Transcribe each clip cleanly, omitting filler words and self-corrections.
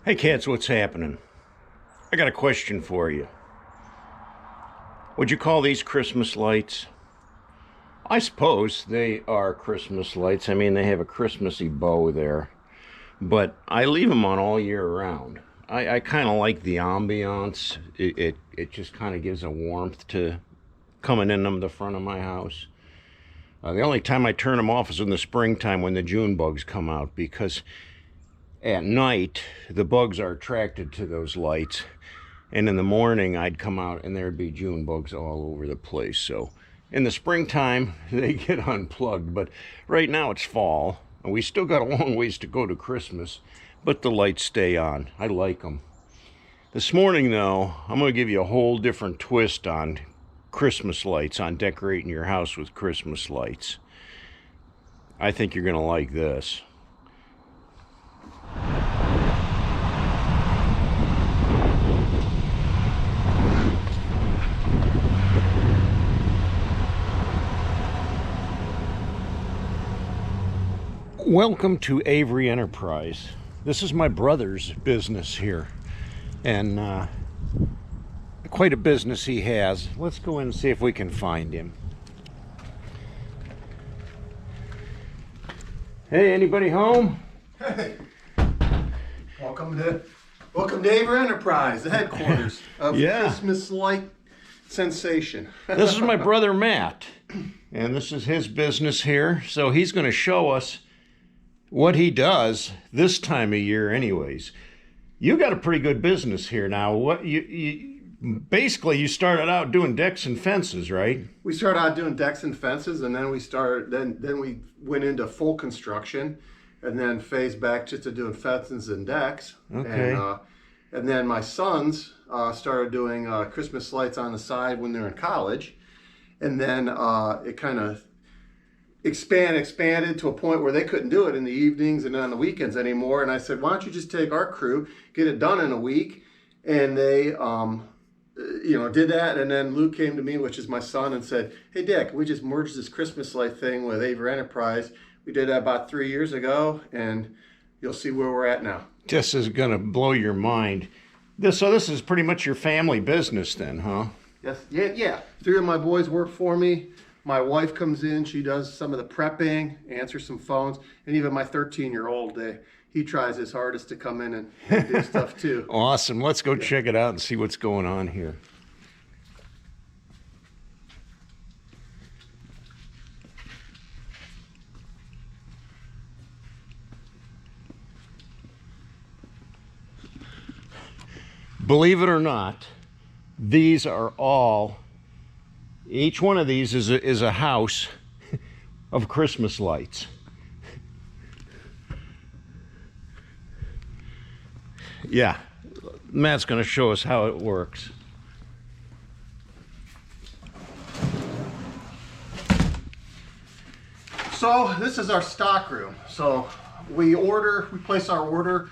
Hey cats, what's happening? I got a question for you. Would you call these Christmas lights? I suppose they are Christmas lights. I mean, they have a Christmassy bow there. But I leave them on all year round. I kind of like the ambiance. It just kind of gives a warmth to coming in them the front of my house. The only time I turn them off is in the springtime when the June bugs come out, because at night the bugs are attracted to those lights, and in the morning I'd come out and there'd be June bugs all over the place. So in the springtime they get unplugged, but right now it's fall and we still got a long ways to go to Christmas, but the lights stay on. I like them. This morning though, I'm going to give you a whole different twist on Christmas lights, on decorating your house with Christmas lights. I think you're going to like this. Welcome to Avery Enterprise. This is my brother's business here, and quite a business he has. Let's go in and see if we can find him. Hey, anybody home? Hey, welcome to Avery Enterprise, the headquarters of Christmas light sensation. This is my brother Matt, and this is his business here. So he's going to show us what he does this time of year. Anyways, you got a pretty good business here now. What you basically, you started out doing decks and fences, right? We started out doing decks and fences, and then we went into full construction, and then phased back just to doing fences and decks. Okay. And then my sons started doing Christmas lights on the side when they're in college, and then it kind of expanded to a point where they couldn't do it in the evenings and on the weekends anymore. And I said, why don't you just take our crew, get it done in a week? And they did that. And then Luke came to me, which is my son, and said, hey Dick, we just merged this Christmas light thing with Avery Enterprise. We did that about 3 years ago, and you'll see where we're at now. This is gonna blow your mind. This is pretty much your family business then, huh? Yes. Yeah. 3 of my boys work for me. My wife comes in, she does some of the prepping, answers some phones, and even my 13-year-old, he tries his hardest to come in and do stuff too. Awesome. Let's go check it out and see what's going on here. Believe it or not, these are all, each one of these is a house of Christmas lights. Yeah, Matt's going to show us how it works. So this is our stock room. So we place our order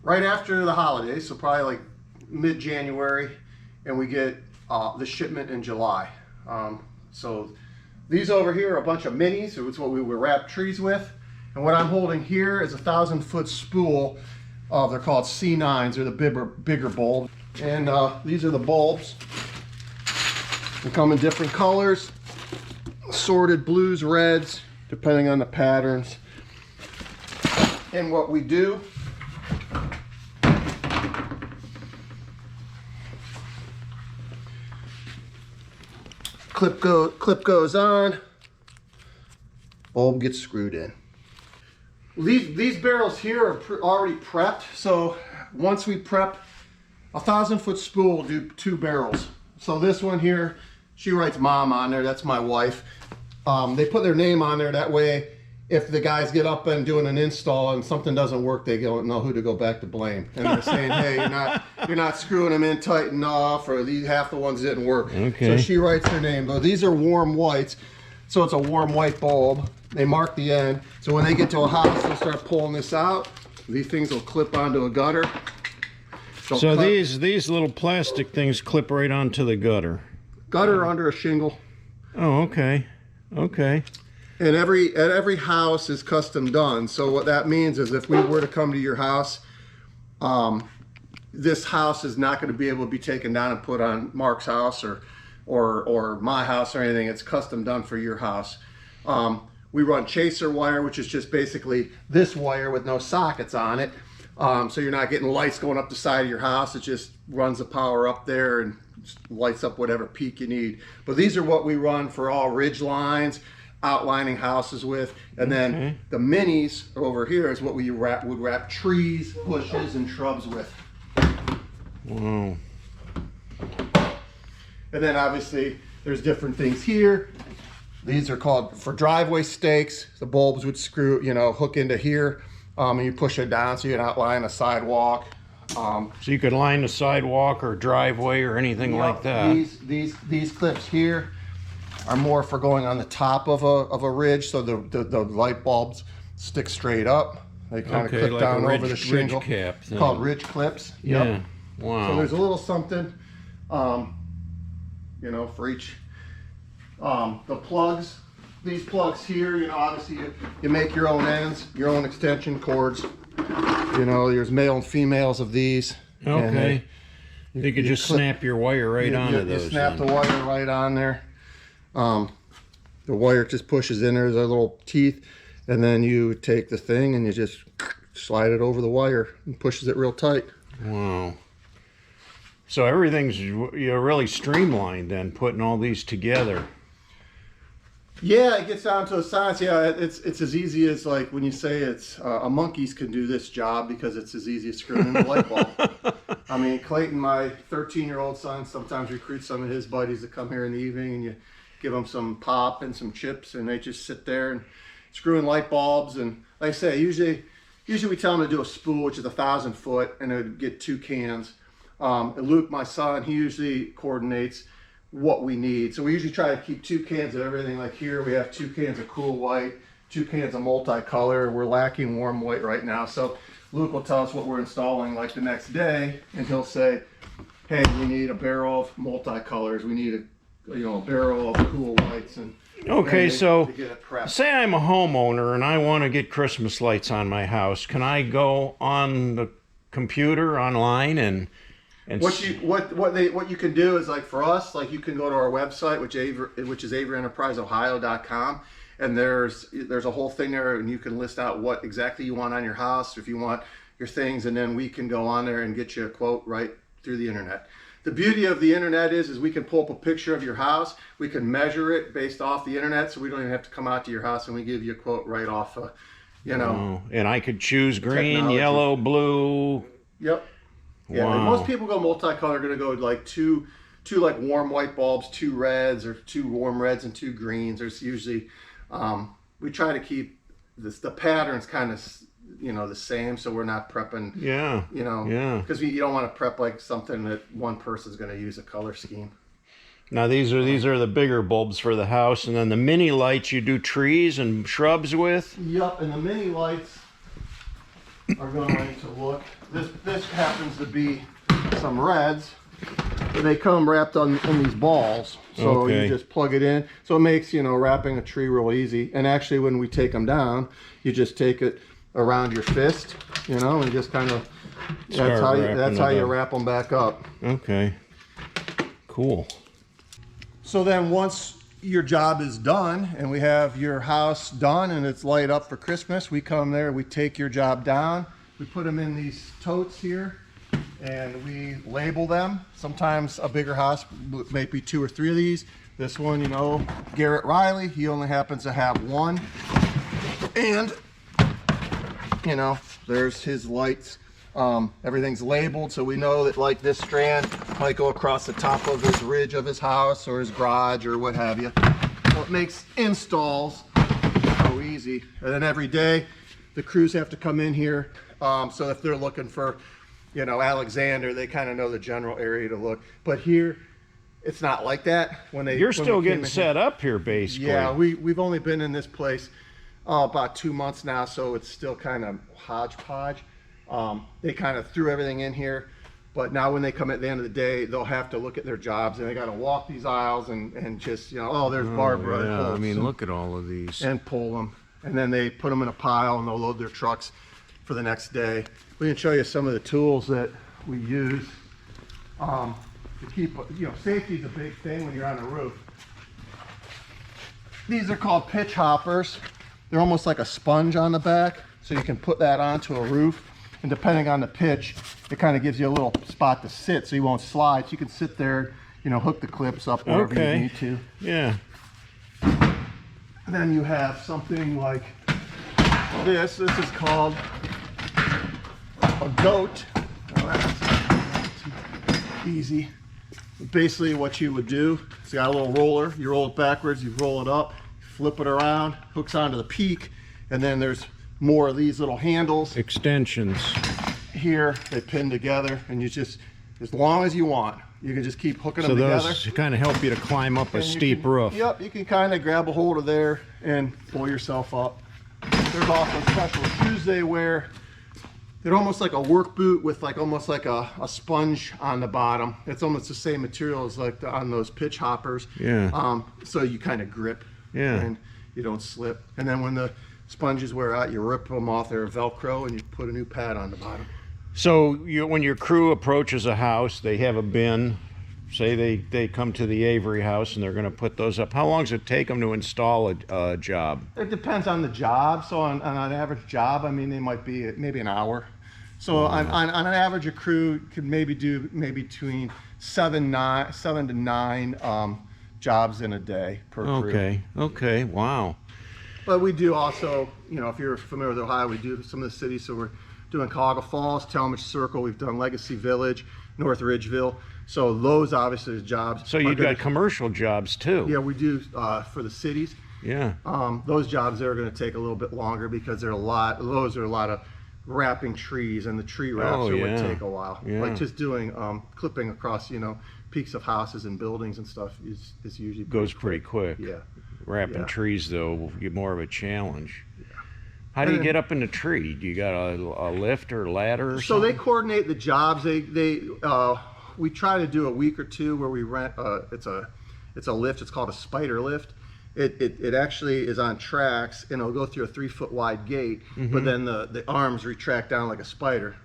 right after the holidays, so probably like mid-January, and we get the shipment in July. So these over here are a bunch of minis, so it's what we would wrap trees with. And what I'm holding here is a 1,000-foot spool of, they're called C9s, they're the bigger bulb. And these are the bulbs. They come in different colors, assorted blues, reds, depending on the patterns. And what we do, clip goes on, bulb gets screwed in. These barrels here are already prepped. So once we prep, a 1,000-foot spool will do 2 barrels. So this one here, she writes mom on there, that's my wife. They put their name on there, that way if the guys get up and doing an install and something doesn't work, they don't know who to go back to blame. And they're saying, hey, you're not screwing them in tight enough, or half the ones didn't work. Okay. So she writes their name. But these are warm whites, so it's a warm white bulb. They mark the end. So when they get to a house, they'll start pulling this out. These things will clip onto a gutter. So these little plastic things clip right onto the gutter. Gutter under a shingle. Oh, okay. Okay. And every house is custom done. So what that means is if we were to come to your house, This house is not going to be able to be taken down and put on Mark's house or my house or anything. It's custom done for your house. We run chaser wire, which is just basically this wire with no sockets on it. So you're not getting lights going up the side of your house. It just runs the power up there and lights up whatever peak you need. But these are what we run for all ridge lines, outlining houses with. And then the minis over here is what we would wrap trees, bushes, and shrubs with. Wow. And then obviously there's different things here. These are called for driveway stakes. The bulbs would screw, hook into here, and you push it down so you can outline a sidewalk. So you could line the sidewalk or driveway or anything like that. These clips here are more for going on the top of a ridge, so the light bulbs stick straight up. They kind of clip like down a ridge, over the shingle. ridge cap thing. Called ridge clips. Yeah. Yep. Wow. So there's a little something, for each. The plugs, these plugs here, obviously you make your own ends, your own extension cords. There's male and females of these. Okay. You could just snap your wire right onto those. You snap the wire right on there. The wire just pushes in. There's a little teeth, and then you take the thing and you just slide it over the wire and pushes it real tight. Wow. So everything's really streamlined then, putting all these together. Yeah, it gets down to a science. Yeah, it's as easy as like when you say it's a monkeys can do this job because it's as easy as screwing in a light bulb. I mean, Clayton, my 13-year-old son, sometimes recruits some of his buddies to come here in the evening, and you give them some pop and some chips, and they just sit there and screw in light bulbs. And like I say, usually we tell them to do a spool, which is 1,000 foot, and it would get 2 cans. And Luke, my son, he usually coordinates what we need. So we usually try to keep 2 cans of everything. Like here, we have 2 cans of cool white, 2 cans of multicolor. We're lacking warm white right now. So Luke will tell us what we're installing like the next day, and he'll say, hey, we need a barrel of multicolors. We need a barrel of cool whites. And okay, so to get it prepped. Say I'm a homeowner and I want to get Christmas lights on my house. Can I go on the computer online and what you can do is, like for us, like you can go to our website, which is AveryEnterpriseOhio.com, and there's a whole thing there, and you can list out what exactly you want on your house, if you want your things, and then we can go on there and get you a quote right through the internet. The beauty of the internet is we can pull up a picture of your house, we can measure it based off the internet, so we don't even have to come out to your house, and we give you a quote right off and I could choose green, technology. yellow, blue. Yep. Yeah, wow. And most people go multicolor, are going to go like two like warm white bulbs, 2 reds, or 2 warm reds and 2 greens. There's usually, we try to keep the patterns kind of, the same, so we're not prepping. Yeah. Because you don't want to prep like something that one person's going to use a color scheme. Now these are the bigger bulbs for the house, and then the mini lights you do trees and shrubs with. Yep, and the mini lights are going to look. This happens to be some reds. They come wrapped in these balls, so you just plug it in. So it makes wrapping a tree real easy. And actually, when we take them down, you just take it around your fist, and just kind of that's how you wrap them back up. Okay, cool. So then once your job is done and we have your house done and it's light up for Christmas, we come there, we take your job down, we put them in these totes here, and we label them. Sometimes a bigger house may be 2 or 3 of these. This one, Garrett Riley, he only happens to have 1. And, there's his lights. Everything's labeled, so we know that like this strand might go across the top of his ridge of his house or his garage or what have you. So it makes installs so easy. And then every day the crews have to come in here, so if they're looking for Alexander, they kind of know the general area to look. But here it's not like that. You're still getting set up here, basically. Yeah, we've only been in this place about 2 months now, so it's still kind of hodgepodge. They kind of threw everything in here, but now when they come at the end of the day, they'll have to look at their jobs, and they got to walk these aisles and just there's Barbara. Yeah, I mean, look at all of these. And pull them, and then they put them in a pile, and they'll load their trucks for the next day. We can show you some of the tools that we use to keep, safety is a big thing when you're on a roof. These are called pitch hoppers. They're almost like a sponge on the back, so you can put that onto a roof, and depending on the pitch, it kind of gives you a little spot to sit so you won't slide. So you can sit there, hook the clips up wherever you need to. Yeah. And then you have something like this. This is called a goat. Oh, that's easy. Basically what you would do, it's got a little roller. You roll it backwards, you roll it up, flip it around, hooks onto the peak, and then there's more of these little handles. Extensions. Here, they pin together, and you just, as long as you want, you can just keep hooking them together. So those kind of help you to climb up a steep roof. Yep, you can kind of grab a hold of there and pull yourself up. There's also special shoes they wear. They're almost like a work boot with almost like a sponge on the bottom. It's almost the same material as on those pitch hoppers. Yeah. So you kind of grip. Yeah. And you don't slip. And then when the sponges wear out, you rip them off. They're Velcro, and you put a new pad on the bottom. So when your crew approaches a house, they have a bin. Say they come to the Avery house and they're going to put those up. How long does it take them to install a job? It depends on the job. So on an average job, I mean, they might be maybe an hour. So on an average, a crew could maybe do between 7 to 9 jobs in a day per crew. Okay, wow. But we do also, if you're familiar with Ohio, we do some of the cities. So we're doing Cuyahoga Falls, Talmadge Circle. We've done Legacy Village, North Ridgeville. So those obviously are jobs. So you've got commercial jobs too. Yeah, we do for the cities. Yeah. Those jobs are going to take a little bit longer because those are a lot of wrapping trees, and the tree wraps would take a while. Yeah. Like just doing clipping across, peaks of houses and buildings and stuff is usually goes pretty quick. Yeah. Wrapping trees though will be more of a challenge. How do you get up in the tree? Do you got a lift or ladder or something? So they coordinate the jobs. We try to do a week or two where we rent. It's a lift. It's called a spider lift. It actually is on tracks, and it'll go through a 3-foot wide gate. But then the arms retract down like a spider,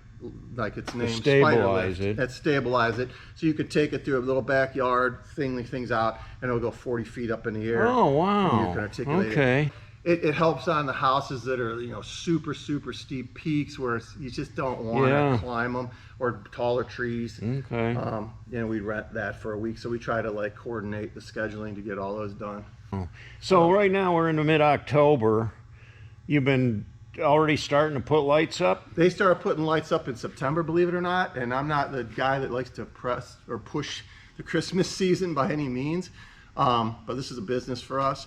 like its name. Stabilize it. That stabilize it. So you could take it through a little backyard, things out, and it'll go 40 feet up in the air. Oh wow! And you can articulate it. It helps on the houses that are super steep peaks where you just don't want to climb them, or taller trees. Okay. We rent that for a week, so we try to coordinate the scheduling to get all those done. So right now we're in the mid-October. You've been already starting to put lights up? They started putting lights up in September, believe it or not. And I'm not the guy that likes to press or push the Christmas season by any means, but this is a business for us.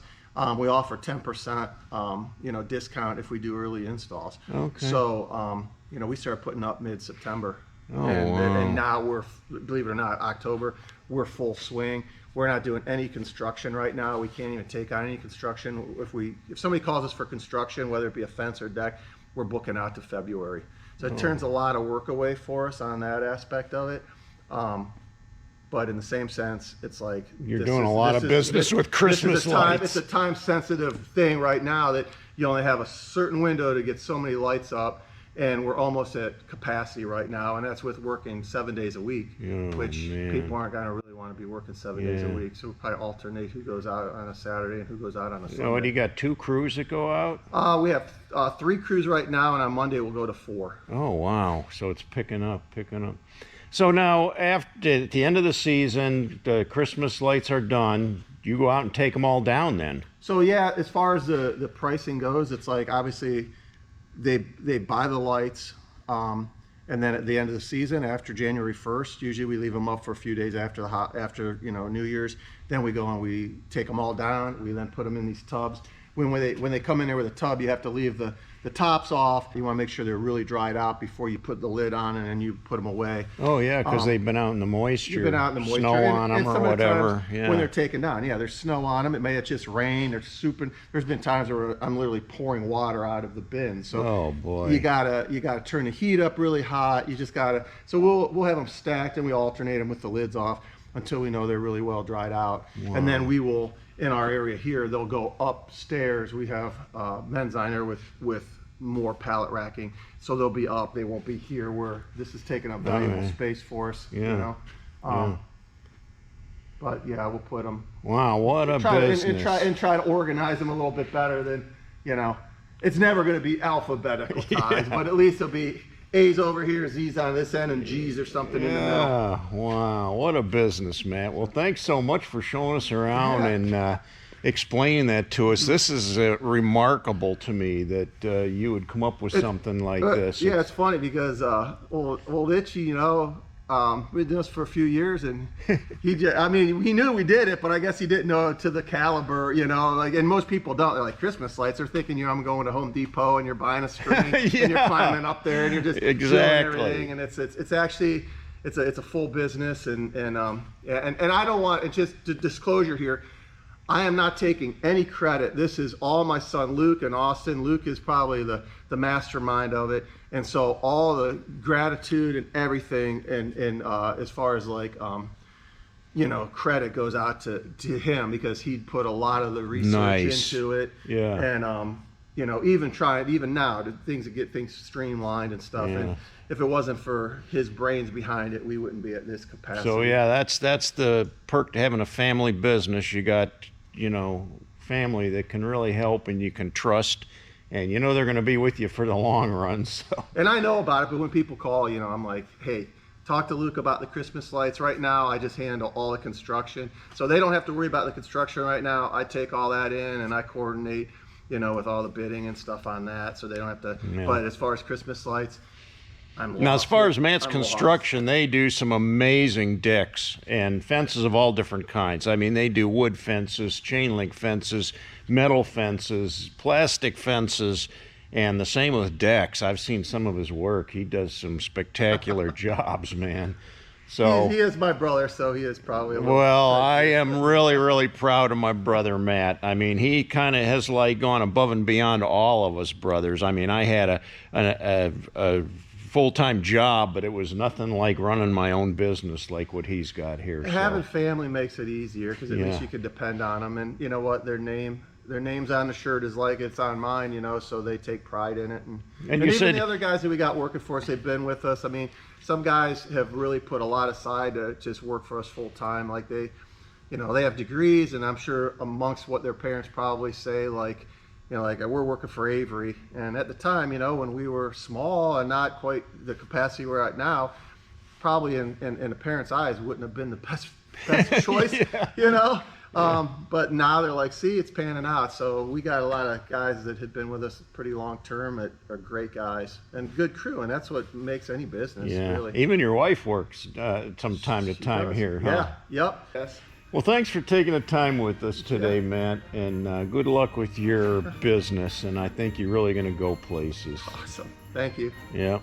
We offer 10% discount if we do early installs. Okay. So we started putting up mid-September. Oh, And now we're, believe it or not, October, we're full swing. We're not doing any construction right now. We can't even take on any construction. If somebody calls us for construction, whether it be a fence or deck, we're booking out to February. So it turns a lot of work away for us on that aspect of it. But in the same sense, it's like you're doing a lot of business with Christmas lights. It's a time-sensitive thing right now that you only have a certain window to get so many lights up, and we're almost at capacity right now, and that's with working 7 days a week, which people aren't going to really want to be working 7 days a week. So we'll probably alternate who goes out on a Saturday and who goes out on a Sunday. Oh, and you got 2 crews that go out? We have 3 crews right now, and on Monday we'll go to 4. Oh wow! So it's picking up. So now, at the end of the season, the Christmas lights are done. You go out and take them all down then? So yeah, as far as the pricing goes, it's like obviously they buy the lights, and then at the end of the season, after January 1st, usually we leave them up for a few days after New Year's. Then we go and we take them all down. We then put them in these tubs. When they come in there with a tub, you have to leave the tops off. You want to make sure they're really dried out before you put the lid on, and then you put them away. Oh yeah, because they've been out in the moisture. You've been out in the moisture. Snow on them or whatever. When they're taken down, there's snow on them. It may have just rained. There's been times where I'm literally pouring water out of the bin. So oh boy, you gotta turn the heat up really hot. You just gotta. So we'll have them stacked, and we alternate them with the lids off until we know they're really well dried out, and then we will. In our area here, they'll go upstairs. We have men's diner with more pallet racking. So they'll be up. They won't be here where this is taking up valuable space for us. You know. But yeah, we'll put them. Wow, what a business! And try to organize them a little bit better than, you know. It's never going to be alphabetical ties, but at least it'll be A's over here, Z's on this end, and G's or something in the middle. Wow, what a business, Matt. Well, thanks so much for showing us around and explaining that to us. This is remarkable to me that you would come up with something like this. Yeah, it's funny because old Itchy, you know, we did this for a few years, and he knew we did it, but I guess he didn't know to the caliber, you know, like, and most people don't. They're like, Christmas lights, they're thinking, you know, I'm going to Home Depot and you're buying a string and you're climbing up there and you're just doing everything, and it's actually it's a full business, and I don't want, it's just a disclosure here, I am not taking any credit. This is all my son Luke and Austin. Luke is probably the mastermind of it, and so all the gratitude and everything, and as far as like you know, credit goes out to him, because he put a lot of the research into it. And you know, even now, to get things streamlined and stuff. And if it wasn't for his brains behind it, we wouldn't be at this capacity. So yeah, that's the perk to having a family business. You got, you know, family that can really help and you can trust, and you know they're going to be with you for the long run. So. And I know about it, but when people call, you know, I'm like, hey, talk to Luke about the Christmas lights. Right now, I just handle all the construction, so they don't have to worry about the construction right now. I take all that in and I coordinate, you know, with all the bidding and stuff on that, so they don't have to. But as far as Christmas lights, now, as far as Matt's construction, they do some amazing decks and fences of all different kinds. I mean, they do wood fences, chain link fences, metal fences, plastic fences, and the same with decks. I've seen some of his work. He does some spectacular jobs, man. So he is my brother, so he is probably a little. Well, I am really, really proud of my brother Matt. I mean, he kind of has like gone above and beyond all of us brothers. I mean, I had a full-time job, but it was nothing like running my own business like what he's got here. Having family makes it easier, because at least you can depend on them, and you know what, their name's on the shirt is like it's on mine, you know, so they take pride in it. And even the other guys that we got working for us, they've been with us. I mean, some guys have really put a lot aside to just work for us full-time. Like they have degrees, and I'm sure amongst what their parents probably say, like, you know, like we're working for Avery, and at the time, you know, when we were small and not quite the capacity we're at now, probably in a parent's eyes wouldn't have been the best choice, you know. But now they're like, see, it's panning out. So we got a lot of guys that had been with us pretty long term that are great guys and good crew, and that's what makes any business. Really. Even your wife works from time to time here, huh? Yes. Well, thanks for taking the time with us today, Matt, and good luck with your business, and I think you're really going to go places. Awesome. Thank you. Yeah.